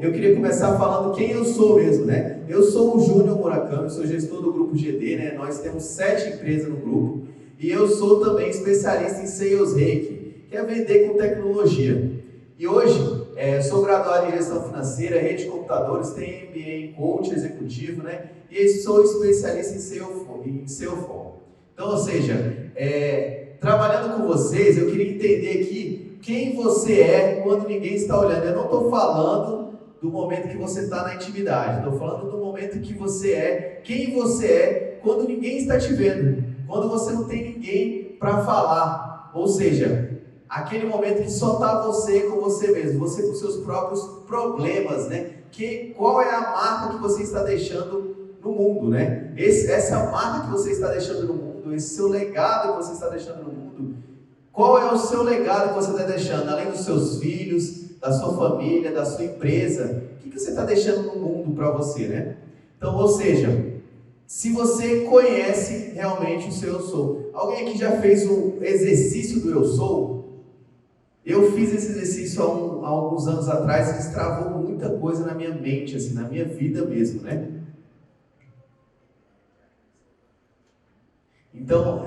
Eu queria começar falando quem eu sou mesmo, né? Eu sou o Júnior Murakami, sou gestor do Grupo GD, né? Nós temos 7 empresas no grupo. E eu sou também especialista em Sales Reiki, que é vender com tecnologia. E hoje, sou graduado em gestão financeira, rede de computadores, tenho MBA em coach executivo, né? E sou especialista em Salesforce. Então, ou seja, trabalhando com vocês, eu queria entender aqui quem você é quando ninguém está olhando. Eu não estou falando do momento que você está na intimidade, estou falando do momento que você é, quem você é quando ninguém está te vendo, quando você não tem ninguém para falar, ou seja, aquele momento que só está você com você mesmo, você com seus próprios problemas, né? Qual é a marca que você está deixando no mundo, né? Essa marca que você está deixando no mundo, esse seu legado que você está deixando no mundo, qual é o seu legado que você está deixando, além dos seus filhos, da sua família, da sua empresa, o que você está deixando no mundo para você, né? Então, ou seja, se você conhece realmente o seu eu sou. Alguém aqui já fez o exercício do eu sou? Eu fiz esse exercício há alguns anos atrás e destravou muita coisa na minha mente, assim, na minha vida mesmo, né? Então,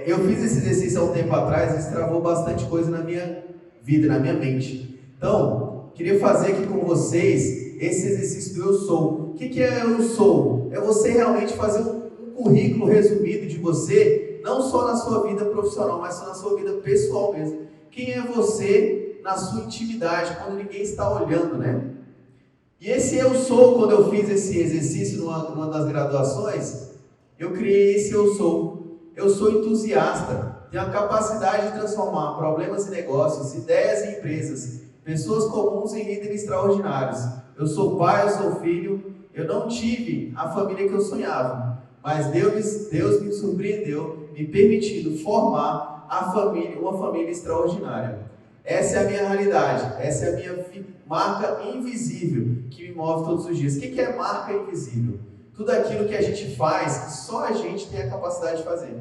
eu fiz esse exercício há um tempo atrás e destravou bastante coisa na minha vida, na minha mente. Então, queria fazer aqui com vocês esse exercício do eu sou. O que é eu sou? É você realmente fazer um currículo resumido de você, não só na sua vida profissional, mas na sua vida pessoal mesmo. Quem é você na sua intimidade, quando ninguém está olhando, né? E esse eu sou, quando eu fiz esse exercício numa das graduações, eu criei esse eu sou. Eu sou entusiasta, tenho a capacidade de transformar problemas em negócios, ideias em empresas, pessoas comuns em líderes extraordinários. Eu sou pai, eu sou filho, eu não tive a família que eu sonhava, mas Deus me surpreendeu, me permitindo formar uma família extraordinária. Essa é a minha realidade, essa é a minha marca invisível que me move todos os dias. O que é marca invisível? Tudo aquilo que a gente faz que só a gente tem a capacidade de fazer.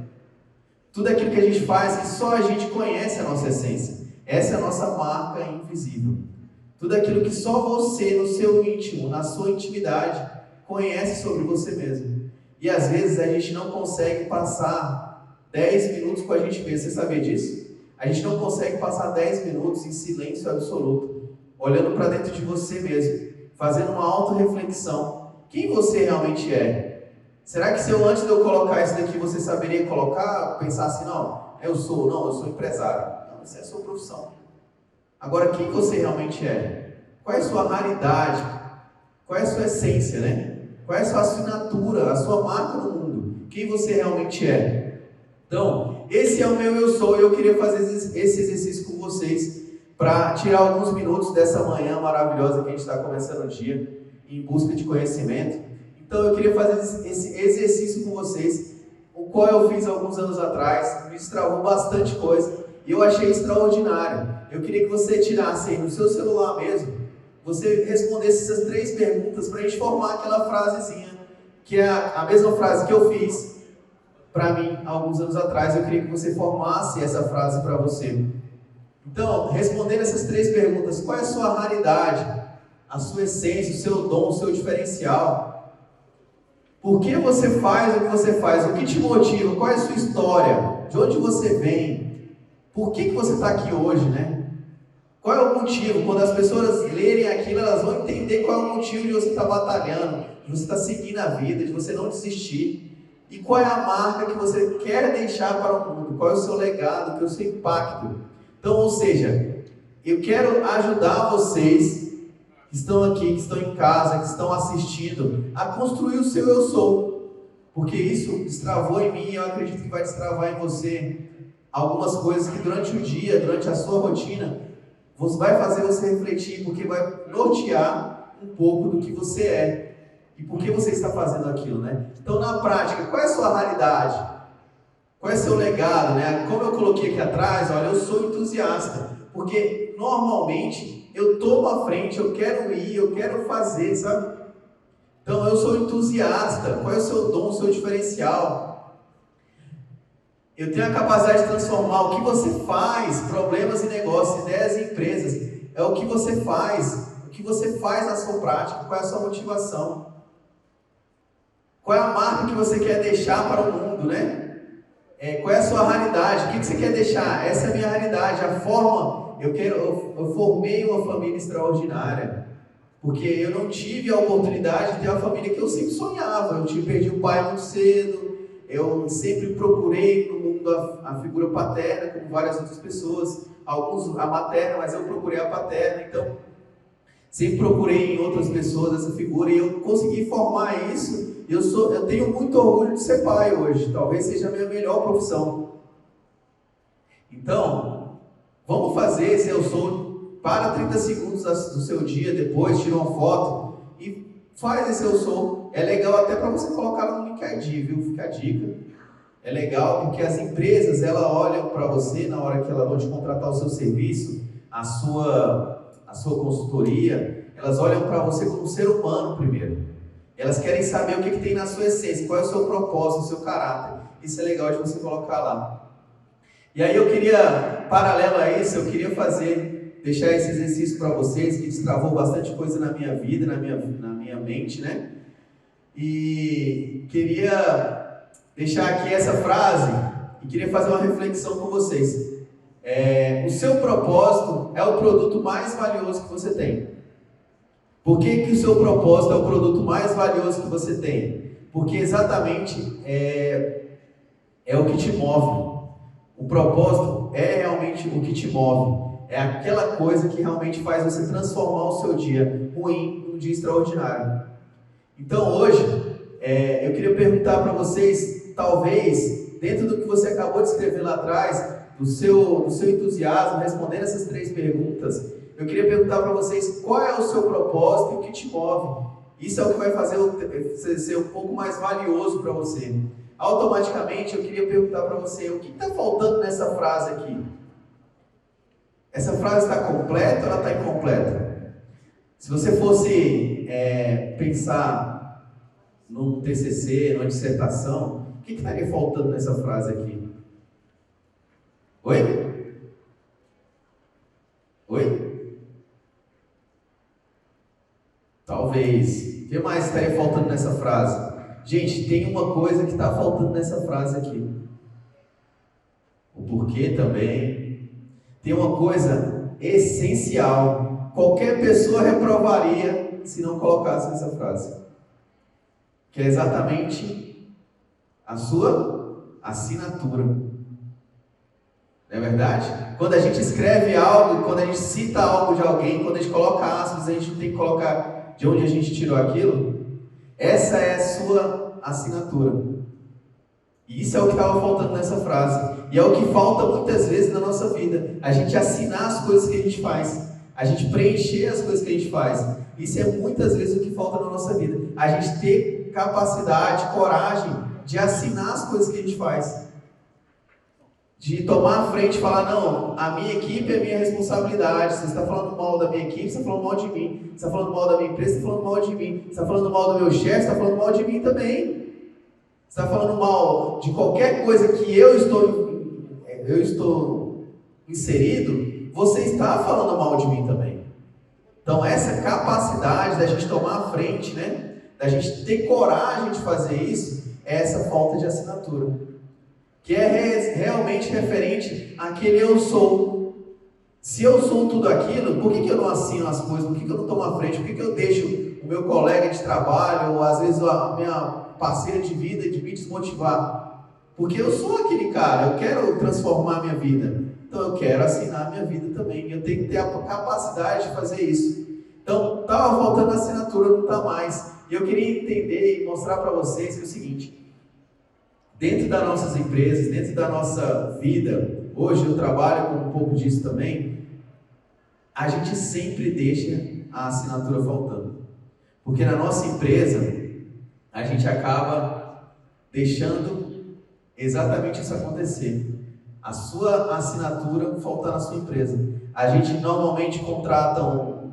Tudo aquilo que a gente faz que só a gente conhece a nossa essência. Essa é a nossa marca invisível. Tudo aquilo que só você, no seu íntimo, na sua intimidade, conhece sobre você mesmo. E às vezes a gente não consegue passar 10 minutos com a gente mesmo. Você sabia disso? A gente não consegue passar 10 minutos em silêncio absoluto, olhando para dentro de você mesmo, fazendo uma autorreflexão. Quem você realmente é? Será que antes de eu colocar isso daqui, você saberia colocar, pensar assim, eu sou empresário. Não, essa é a sua profissão. Agora, quem você realmente é? Qual é a sua raridade? Qual é a sua essência, né? Qual é a sua assinatura, a sua marca no mundo? Quem você realmente é? Então, esse é o meu eu sou, e eu queria fazer esse exercício com vocês para tirar alguns minutos dessa manhã maravilhosa que a gente está começando o dia, em busca de conhecimento. Então eu queria fazer esse exercício com vocês, o qual eu fiz alguns anos atrás, me destravou bastante coisa, e eu achei extraordinário. Eu queria que você tirasse aí no seu celular mesmo, você respondesse essas 3 perguntas para a gente formar aquela frasezinha, que é a mesma frase que eu fiz para mim há alguns anos atrás. Eu queria que você formasse essa frase para você. Então, respondendo essas 3 perguntas, qual é a sua raridade? A sua essência, o seu dom, o seu diferencial. Por que você faz o que você faz? O que te motiva? Qual é a sua história? De onde você vem? Por que você está aqui hoje, né? Qual é o motivo? Quando as pessoas lerem aquilo, elas vão entender qual é o motivo de você estar batalhando, de você estar seguindo a vida, de você não desistir. E qual é a marca que você quer deixar para o mundo? Qual é o seu legado? Qual é o seu impacto? Então, ou seja, eu quero ajudar vocês que estão aqui, que estão em casa, que estão assistindo, a construir o seu eu sou. Porque isso destravou em mim e eu acredito que vai destravar em você algumas coisas que durante o dia, durante a sua rotina, vai fazer você refletir, porque vai nortear um pouco do que você é e por que você está fazendo aquilo, né? Então, na prática, qual é a sua raridade? Qual é o seu legado, né? Como eu coloquei aqui atrás, olha, eu sou entusiasta, porque normalmente eu tomo a frente, eu quero ir, eu quero fazer, sabe? Então, eu sou entusiasta. Qual é o seu dom, o seu diferencial? Eu tenho a capacidade de transformar o que você faz, problemas em negócios, ideias em empresas. É o que você faz. o que você faz na sua prática, qual é a sua motivação, qual é a marca que você quer deixar para o mundo, né? Qual é a sua raridade, o que você quer deixar? Essa é a minha raridade, a forma, eu formei uma família extraordinária, porque eu não tive a oportunidade de ter a família que eu sempre sonhava. Eu perdi o pai muito cedo, eu sempre procurei no mundo a figura paterna, como várias outras pessoas, alguns a materna, mas eu procurei a paterna, então sempre procurei em outras pessoas essa figura e eu consegui formar isso. Eu tenho muito orgulho de ser pai hoje, talvez seja a minha melhor profissão. Então, vamos fazer esse eu sou. Para 30 segundos do seu dia, depois tira uma foto e faz esse eu sou. É legal até para você colocar no LinkedIn, viu? Fica a dica. É legal porque as empresas, elas olham para você na hora que elas vão te contratar o seu serviço, a sua consultoria, elas olham para você como ser humano primeiro. Elas querem saber o que tem na sua essência, qual é o seu propósito, o seu caráter. Isso é legal de você colocar lá. E aí eu queria, paralelo a isso, eu queria deixar esse exercício para vocês, que destravou bastante coisa na minha vida, na minha mente, né? E queria deixar aqui essa frase e queria fazer uma reflexão com vocês. O seu propósito é o produto mais valioso que você tem. Por que o seu propósito é o produto mais valioso que você tem? Porque exatamente é o que te move. O propósito é realmente o que te move. É aquela coisa que realmente faz você transformar o seu dia ruim em um dia extraordinário. Então hoje, eu queria perguntar para vocês, talvez, dentro do que você acabou de escrever lá atrás, do seu entusiasmo, respondendo essas 3 perguntas, eu queria perguntar para vocês qual é o seu propósito e o que te move. Isso é o que vai fazer você ser um pouco mais valioso para você. Automaticamente eu queria perguntar para você, o que está faltando nessa frase aqui? Essa frase está completa ou ela está incompleta? Se você fosse pensar num TCC, numa dissertação, o que estaria faltando nessa frase aqui? Oi? Oi? Talvez. O que mais estaria faltando nessa frase? Gente, tem uma coisa que está faltando nessa frase aqui. O porquê também. Tem uma coisa essencial. Qualquer pessoa reprovaria se não colocasse nessa frase. Que é exatamente a sua assinatura. Não é verdade? Quando a gente escreve algo, quando a gente cita algo de alguém, quando a gente coloca aspas, a gente tem que colocar de onde a gente tirou aquilo. Essa é a sua assinatura. E isso é o que estava faltando nessa frase. E é o que falta muitas vezes na nossa vida. A gente assinar as coisas que a gente faz. A gente preencher as coisas que a gente faz. Isso é muitas vezes o que falta na nossa vida. A gente ter capacidade, coragem de assinar as coisas que a gente faz. De tomar a frente e falar, não, a minha equipe é minha responsabilidade. Você está falando mal da minha equipe, você está falando mal de mim. Você está falando mal da minha empresa, você está falando mal de mim. Você está falando mal do meu chefe, você está falando mal de mim também. Você está falando mal de qualquer coisa que eu estou inserido, você está falando mal de mim também. Então essa capacidade da gente tomar a frente, né? Da gente ter coragem de fazer isso, é essa falta de assinatura. Que é realmente referente àquele eu sou. Se eu sou tudo aquilo, por que eu não assino as coisas? Por que eu não tomo a frente? Por que eu deixo o meu colega de trabalho, ou às vezes a minha parceira de vida, de me desmotivar? Porque eu sou aquele cara, eu quero transformar a minha vida. Então eu quero assinar a minha vida também. Eu tenho que ter a capacidade de fazer isso. Então estava faltando a assinatura, não está mais. E eu queria entender e mostrar para vocês que é o seguinte. Dentro das nossas empresas, dentro da nossa vida, hoje eu trabalho com um pouco disso também, a gente sempre deixa a assinatura faltando. Porque na nossa empresa, a gente acaba deixando exatamente isso acontecer. A sua assinatura faltar na sua empresa. A gente normalmente contrata um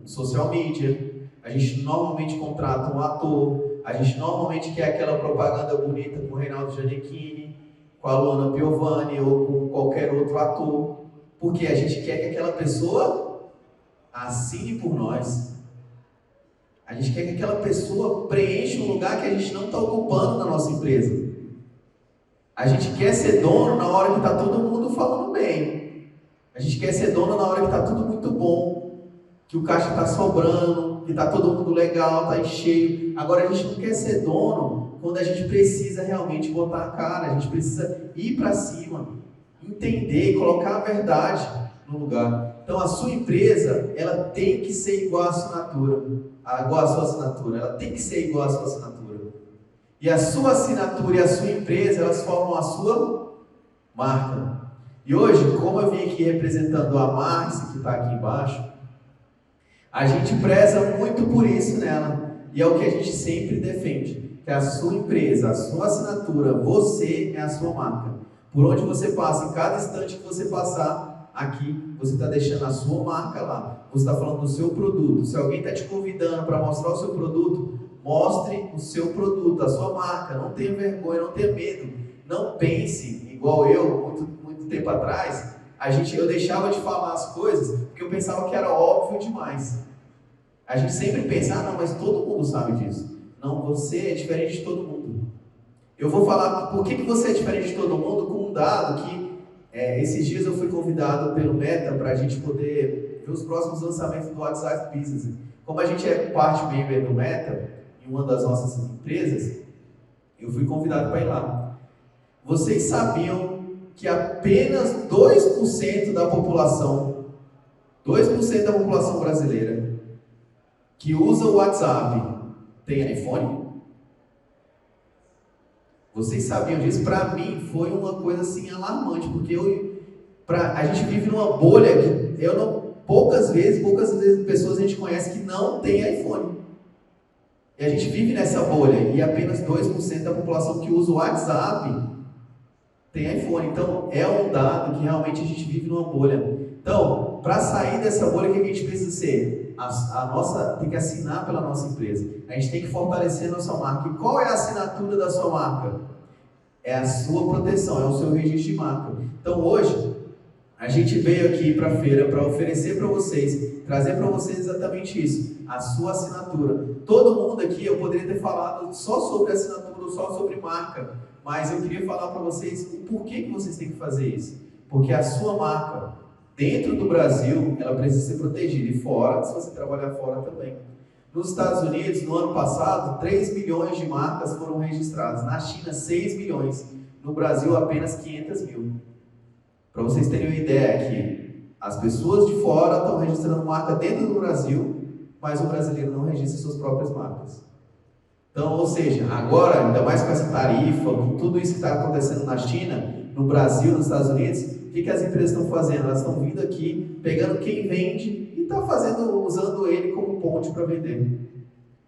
social media, a gente normalmente contrata um ator, a gente normalmente quer aquela propaganda bonita com o Reinaldo Gianecchini, com a Luana Piovani ou com qualquer outro ator, porque a gente quer que aquela pessoa assine por nós. A gente quer que aquela pessoa preencha um lugar que a gente não está ocupando na nossa empresa. A gente quer ser dono na hora que está todo mundo falando bem. A gente quer ser dono na hora que está tudo muito bom, que o caixa está sobrando, que está todo mundo legal, está cheio. Agora a gente não quer ser dono quando a gente precisa realmente botar a cara, a gente precisa ir para cima, entender e colocar a verdade no lugar. Então a sua empresa, ela tem que ser igual à assinatura, igual à sua assinatura, ela tem que ser igual à sua assinatura. E a sua assinatura e a sua empresa, elas formam a sua marca. E hoje, como eu vim aqui representando a Márcia, que está aqui embaixo, a gente preza muito por isso nela. E é o que a gente sempre defende, que a sua empresa, a sua assinatura, você é a sua marca. Por onde você passa, em cada instante que você passar aqui, você está deixando a sua marca lá. Você está falando do seu produto. Se alguém está te convidando para mostrar o seu produto, mostre o seu produto, a sua marca. Não tenha vergonha, não tenha medo. Não pense, igual eu, muito tempo atrás, eu deixava de falar as coisas porque eu pensava que era óbvio demais. A gente sempre pensa, não, mas todo mundo sabe disso. Não, você é diferente de todo mundo. Eu vou falar por que você é diferente de todo mundo com um dado que esses dias eu fui convidado pelo Meta para a gente poder ver os próximos lançamentos do WhatsApp Business. Como a gente é parte member do Meta, em uma das nossas empresas, eu fui convidado para ir lá. Vocês sabiam que apenas 2% da população, 2% da população brasileira que usa o WhatsApp tem iPhone? Vocês sabiam disso? Para mim foi uma coisa assim alarmante, porque a gente vive numa bolha que poucas vezes pessoas a gente conhece que não tem iPhone. E a gente vive nessa bolha e apenas 2% da população que usa o WhatsApp tem iPhone. Então é um dado que realmente a gente vive numa bolha. Então, para sair dessa bolha, o que a gente precisa ser? Tem que assinar pela nossa empresa. A gente tem que fortalecer a nossa marca. E qual é a assinatura da sua marca? É a sua proteção, é o seu registro de marca. Então hoje, a gente veio aqui para a feira para oferecer para vocês, trazer para vocês exatamente isso, a sua assinatura. Todo mundo aqui, eu poderia ter falado só sobre assinatura, só sobre marca, mas eu queria falar para vocês o porquê que vocês têm que fazer isso. Porque a sua marca, dentro do Brasil, ela precisa ser protegida. E fora, se você trabalhar fora também. Nos Estados Unidos, no ano passado, 3 milhões de marcas foram registradas. Na China, 6 milhões. No Brasil, apenas 500 mil. Para vocês terem uma ideia aqui, as pessoas de fora estão registrando marca dentro do Brasil, mas o brasileiro não registra suas próprias marcas. Então, ou seja, agora, ainda mais com essa tarifa, com tudo isso que está acontecendo na China, no Brasil, nos Estados Unidos, o que as empresas estão fazendo? Elas estão vindo aqui, pegando quem vende e está usando ele como ponte para vender.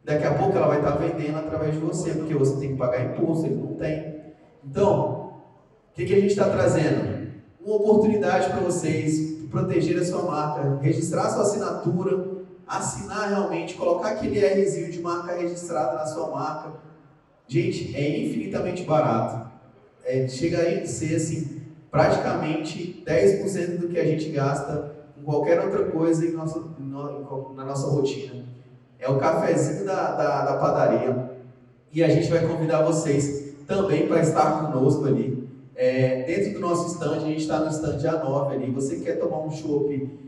Daqui a pouco ela vai estar vendendo através de você, porque você tem que pagar imposto, ele não tem. Então, o que a gente está trazendo? Uma oportunidade para vocês proteger a sua marca, registrar a sua assinatura, assinar realmente, colocar aquele Rzinho de marca registrada na sua marca. Gente, é infinitamente barato. Chega a ser assim, praticamente 10% do que a gente gasta com qualquer outra coisa na nossa rotina. É o cafezinho da padaria. E a gente vai convidar vocês também para estar conosco ali. Dentro do nosso stand, a gente está no stand A9 ali. Você quer tomar um chopp,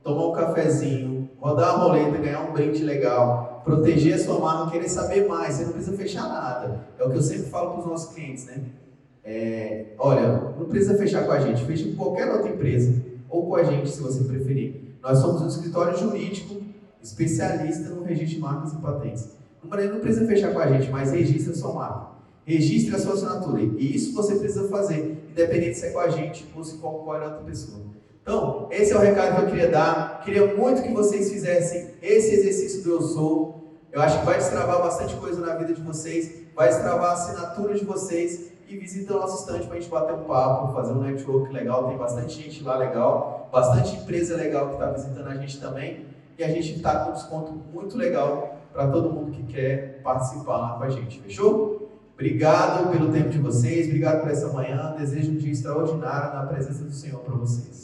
tomar um cafezinho, rodar a roleta, ganhar um brinde legal, proteger a sua marca, querer saber mais, você não precisa fechar nada. É o que eu sempre falo para os nossos clientes, né? Olha, não precisa fechar com a gente, fecha com qualquer outra empresa, ou com a gente, se você preferir. Nós somos um escritório jurídico especialista no registro de marcas e patentes. Não precisa fechar com a gente, mas registre a sua marca. Registre a sua assinatura. E isso você precisa fazer, independente se é com a gente ou se com qualquer outra pessoa. Então, esse é o recado que eu queria dar. Queria muito que vocês fizessem esse exercício do Eu Sou. Eu acho que vai destravar bastante coisa na vida de vocês, vai destravar a assinatura de vocês. E visita o nosso stand para a gente bater um papo, fazer um network legal. Tem bastante gente lá legal, bastante empresa legal que está visitando a gente também. E a gente está com um desconto muito legal para todo mundo que quer participar lá com a gente. Fechou? Obrigado pelo tempo de vocês, obrigado por essa manhã. Desejo um dia extraordinário na presença do Senhor para vocês.